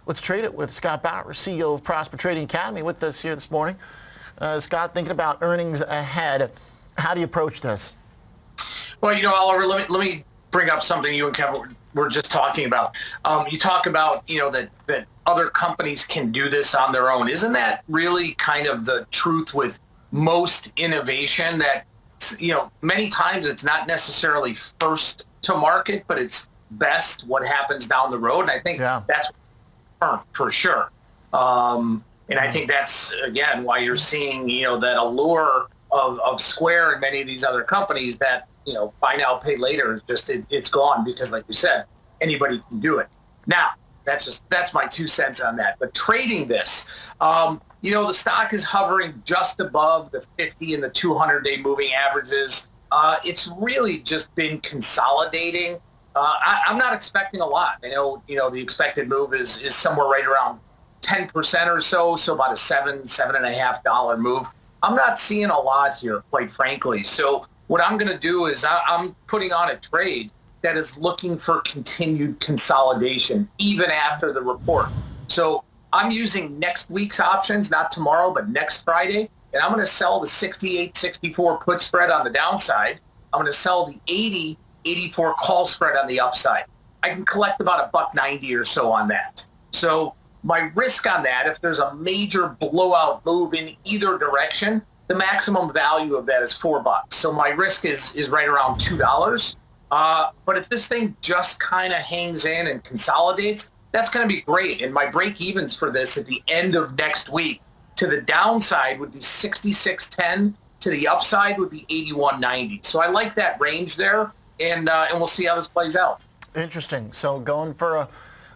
Let's trade it with Scott Bauer, CEO of Prosper Trading Academy, with us here this morning. Scott, thinking about earnings ahead, how do you approach this? Well, Oliver, let me bring up something you and Kevin were just talking about. You talk about, that other companies can do this on their own. Isn't that really kind of the truth with most innovation, that, many times it's not necessarily first to market, but it's best what happens down the road. And I think that's for sure. And I think that's, again, why you're seeing, that allure of Square and many of these other companies that, buy now, pay later is just, it's gone because, like you said, anybody can do it. Now, that's my 2 cents on that. But trading this, the stock is hovering just above the 50 and the 200-day moving averages. It's really just been consolidating. I'm not expecting a lot. I know, the expected move is somewhere right around 10% or so about a $7.5 move. I'm not seeing a lot here, quite frankly. So what I'm going to do is I'm putting on a trade that is looking for continued consolidation, even after the report. So I'm using next week's options, not tomorrow, but next Friday. And I'm going to sell the 68-64 put spread on the downside. I'm going to sell the 80-84 call spread on the upside. I can collect about $1.90 or so on that. So my risk on that, if there's a major blowout move in either direction, the maximum value of that is $4. So my risk is right around $2. But if this thing just kind of hangs in and consolidates, that's going to be great. And my break evens for this at the end of next week to the downside would be 66.10. To the upside would be 81.90. So I like that range there, and we'll see how this plays out. Interesting. So going for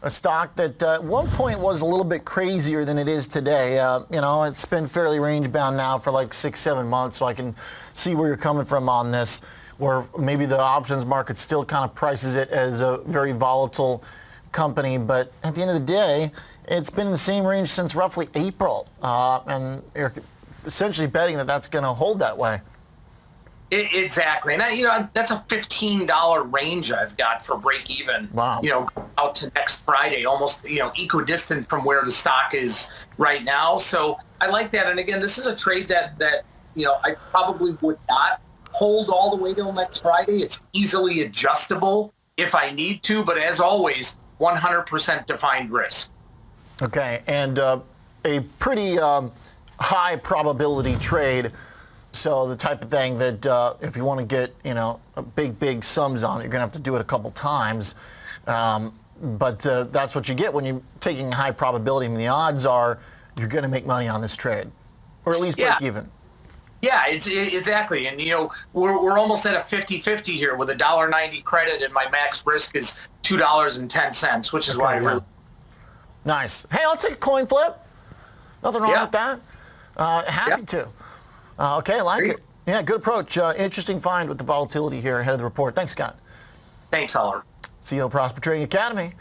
a stock that at one point was a little bit crazier than it is today. It's been fairly range bound now for like 6-7 months, so I can see where you're coming from on this, where maybe the options market still kind of prices it as a very volatile company. But at the end of the day, it's been in the same range since roughly April, and you're essentially betting that that's going to hold that way. Exactly. And that's a $15 range I've got for break even. Wow. Out to next Friday, almost, equidistant from where the stock is right now. So I like that. And again, this is a trade that I probably would not hold all the way till next Friday. It's easily adjustable if I need to, but as always, 100% defined risk. Okay. And a pretty high probability trade. So the type of thing that if you want to get, big sums on it, you're going to have to do it a couple times. But that's what you get when you're taking a high probability. I mean, the odds are you're going to make money on this trade, or at least break even. Yeah, exactly. And, we're almost at a 50-50 here with a $1.90 credit, and my max risk is $2.10, which is why I really... Nice. Hey, I'll take a coin flip. Nothing wrong with that. Happy to. Okay, I like it. Yeah, good approach. Interesting find with the volatility here ahead of the report. Thanks, Scott. Thanks, Oliver. CEO of Prosper Trading Academy.